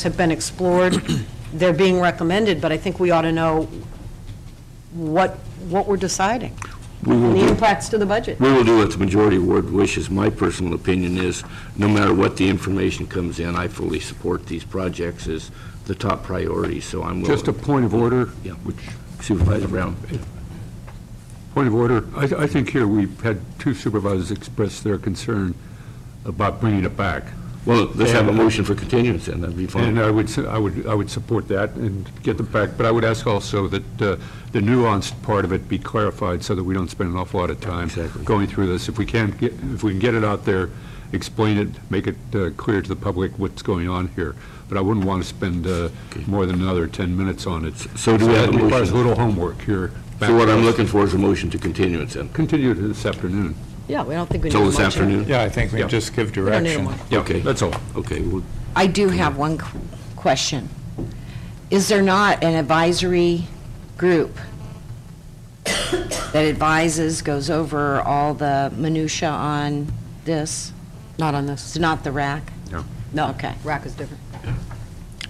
have been explored. They're being recommended, but I think we ought to know what we're deciding and the impacts to the budget. We will do what the majority board wishes. My personal opinion is, no matter what the information comes in, I fully support these projects as the top priority, so I'm willing. Just a point of order. Yeah, which Supervisor Brown. Point of order. I think here we've had two supervisors express their concern about bringing it back. Well, let's have a motion for continuance, then that'd be fine. And I would support that and get them back. But I would ask also that the nuanced part of it be clarified so that we don't spend an awful lot of time going through this. If we can get it out there, explain it, make it clear to the public what's going on here. But I wouldn't want to spend more than another 10 minutes on it. So do we have a motion? Requires a little homework here. So what I'm looking for is a motion to continuance, then. Continue to this afternoon. Yeah, we don't think we need Till a this motion. afternoon? Yeah, I think we just give direction. Okay. That's all. Okay. Well, I do have one question. Is there not an advisory group that advises, goes over all the minutia on this? Not on this. It's not the RAC? No. No, okay. RAC is different.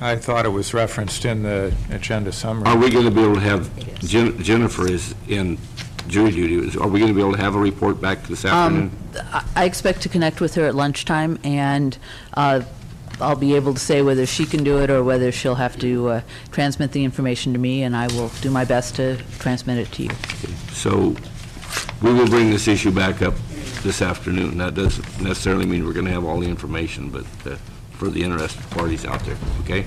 I thought it was referenced in the agenda summary. Are we going to be able to have, Jennifer is in jury duty, are we going to be able to have a report back this afternoon? I expect to connect with her at lunchtime, and I'll be able to say whether she can do it or whether she'll have to transmit the information to me, and I will do my best to transmit it to you. Okay. So we will bring this issue back up this afternoon. That doesn't necessarily mean we're going to have all the information, but for the interested parties out there, okay?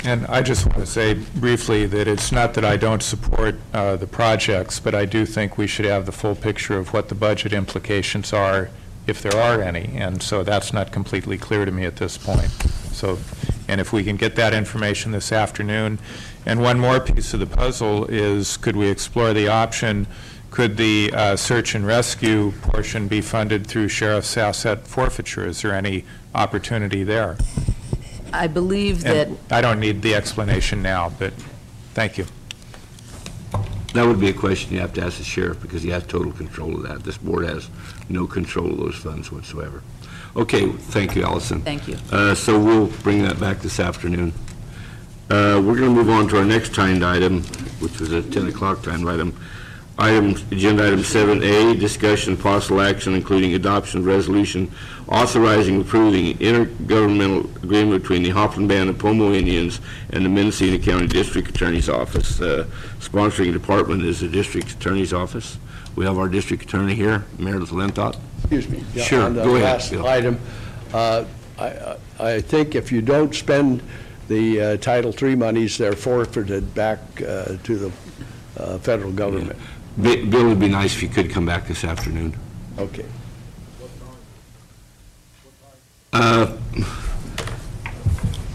And I just want to say briefly that it's not that I don't support the projects, but I do think we should have the full picture of what the budget implications are, if there are any, and so that's not completely clear to me at this point. So, and if we can get that information this afternoon. And one more piece of the puzzle is, could we explore the option, could the search and rescue portion be funded through sheriff's asset forfeiture? Is there any opportunity there? I believe that... And I don't need the explanation now, but thank you. That would be a question you have to ask the sheriff, because he has total control of that. This board has no control of those funds whatsoever. Okay, thank you, Allison. Thank you. So we'll bring that back this afternoon. We're going to move on to our next timed item, which was a 10 o'clock timed item. Agenda item 7A, discussion and possible action, including adoption of resolution authorizing and approving intergovernmental agreement between the Hopland Band of Pomo Indians and the Mendocino County District Attorney's Office. Sponsoring department is the District Attorney's Office. We have our District Attorney here, Meredith Lintott. Excuse me. Yeah, sure, on the go ahead. last item, I think if you don't spend the Title III monies, they're forfeited back to the federal government. Yeah. Bill, it would be nice if you could come back this afternoon. Okay.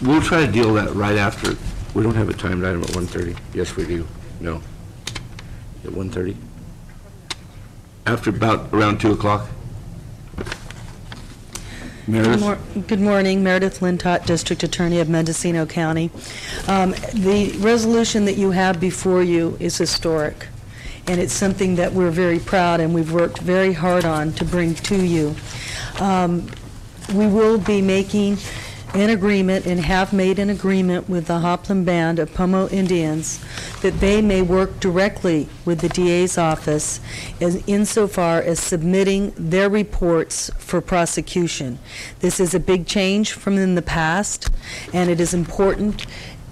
We'll try to deal with that right after. We don't have a timed item at 1:30. Yes, we do. No. At 1:30? After about around 2 o'clock? Meredith? Good morning, Meredith Lintott, District Attorney of Mendocino County. The resolution that you have before you is historic, and it's something that we're very proud and we've worked very hard on to bring to you. We will be making an agreement and have made an agreement with the Hopland Band of Pomo Indians that they may work directly with the DA's office insofar as submitting their reports for prosecution. This is a big change from in the past, and it is important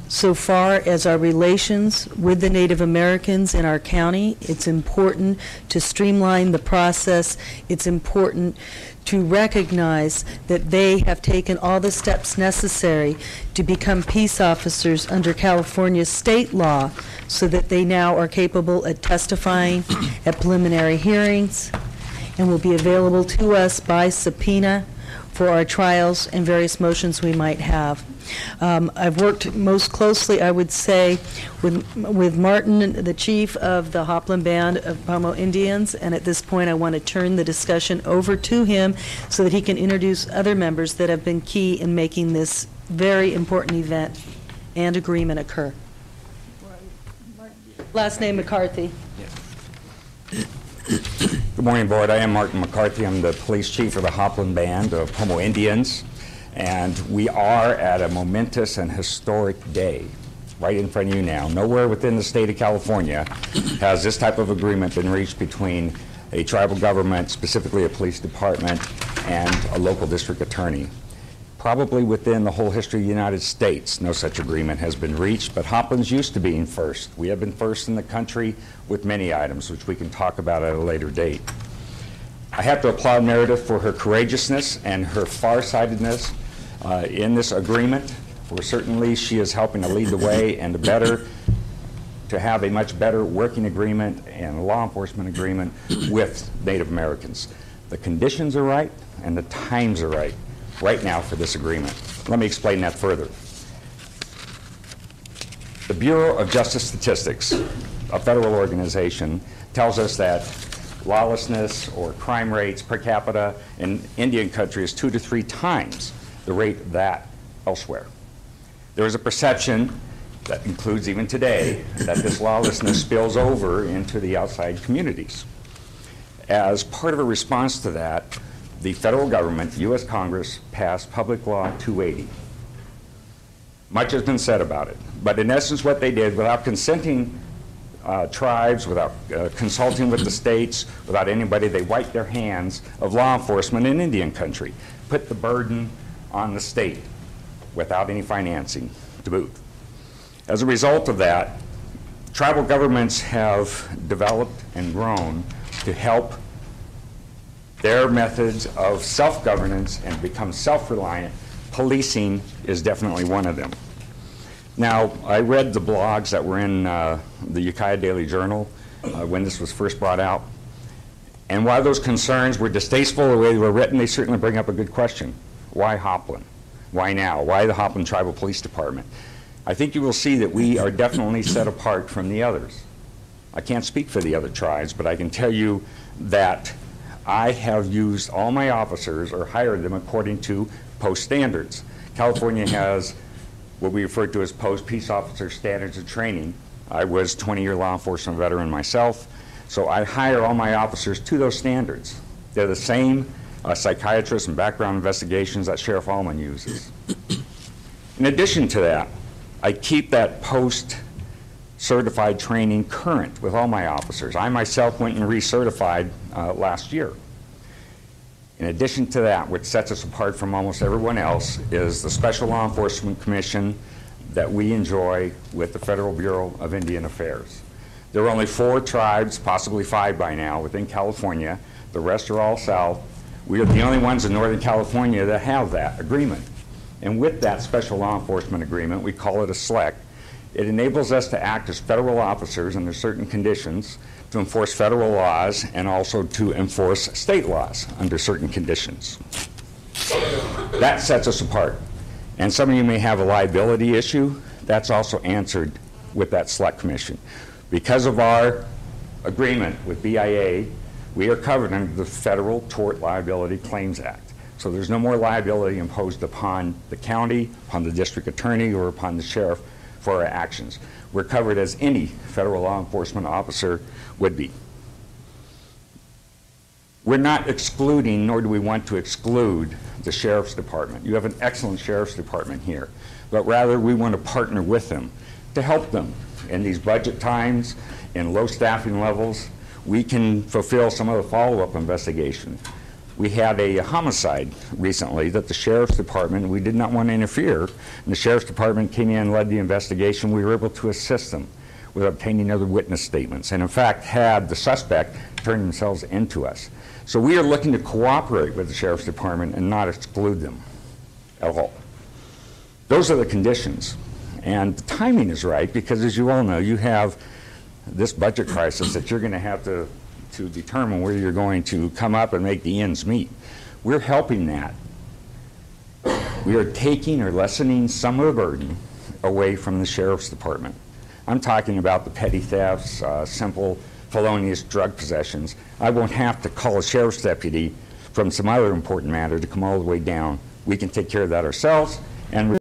so far as our relations with the Native Americans in our county. It's important to streamline the process. It's important to recognize that they have taken all the steps necessary to become peace officers under California state law so that they now are capable of testifying at preliminary hearings and will be available to us by subpoena for our trials and various motions we might have. I've worked most closely, I would say, with Martin, the chief of the Hopland Band of Pomo Indians, and at this point I want to turn the discussion over to him so that he can introduce other members that have been key in making this very important event and agreement occur. Last name McCarthy. Good morning, Board. I am Martin McCarthy. I'm the police chief of the Hopland Band of Pomo Indians. And we are at a momentous and historic day right in front of you now. Nowhere within the state of California has this type of agreement been reached between a tribal government, specifically a police department, and a local district attorney. Probably within the whole history of the United States, no such agreement has been reached, but Hoplin's used to being first. We have been first in the country with many items, which we can talk about at a later date. I have to applaud Meredith for her courageousness and her farsightedness in this agreement. For certainly she is helping to lead the way and to have a much better working agreement and a law enforcement agreement with Native Americans. The conditions are right and the times are right now for this agreement. Let me explain that further. The Bureau of Justice Statistics, a federal organization, tells us that lawlessness or crime rates per capita in Indian country is 2 to 3 times the rate of that elsewhere. There is a perception that includes even today that this lawlessness spills over into the outside communities. As part of a response to that, the federal government, U.S. Congress, passed Public Law 280. Much has been said about it, but in essence what they did, without consenting tribes, without consulting with the states, without anybody, they wiped their hands of law enforcement in Indian country, put the burden on the state without any financing to boot. As a result of that, tribal governments have developed and grown to help their methods of self-governance and become self-reliant. Policing is definitely one of them. Now, I read the blogs that were in the Ukiah Daily Journal when this was first brought out. And while those concerns were distasteful the way they were written, they certainly bring up a good question. Why Hoplin? Why now? Why the Hoplin Tribal Police Department? I think you will see that we are definitely set apart from the others. I can't speak for the other tribes, but I can tell you that I have used all my officers or hired them according to post standards. California has what we refer to as post peace officer standards of training. I was 20-year law enforcement veteran myself, so I hire all my officers to those standards. They're the same psychiatrists and background investigations that Sheriff Allman uses. In addition to that, I keep that post-certified training current with all my officers. I myself went and recertified last year. In addition to that, what sets us apart from almost everyone else is the Special Law Enforcement Commission that we enjoy with the Federal Bureau of Indian Affairs. There are only 4 tribes, possibly 5 by now, within California. The rest are all south. We are the only ones in Northern California that have that agreement. And with that Special Law Enforcement Agreement, we call it a SLEC, it enables us to act as federal officers under certain conditions to enforce federal laws and also to enforce state laws under certain conditions. That sets us apart. And some of you may have a liability issue. That's also answered with that SLEC commission. Because of our agreement with BIA, we are covered under the Federal Tort Liability Claims Act. So there's no more liability imposed upon the county, upon the district attorney, or upon the sheriff for our actions. We're covered as any federal law enforcement officer would be. We're not excluding, nor do we want to exclude, the sheriff's department. You have an excellent sheriff's department here, but rather we want to partner with them to help them in these budget times, in low staffing levels. We can fulfill some of the follow-up investigation. We had a homicide recently that the sheriff's department, we did not want to interfere, and the sheriff's department came in and led the investigation. We were able to assist them with obtaining other witness statements, and in fact had the suspect turn themselves into us. So we are looking to cooperate with the sheriff's department and not exclude them at all. Those are the conditions. And the timing is right because, as you all know, you have this budget crisis that you're going to have to determine where you're going to come up and make the ends meet. We're helping that. We are taking or lessening some of the burden away from the sheriff's department. I'm talking about the petty thefts, simple felonious drug possessions. I won't have to call a sheriff's deputy from some other important matter to come all the way down. We can take care of that ourselves, and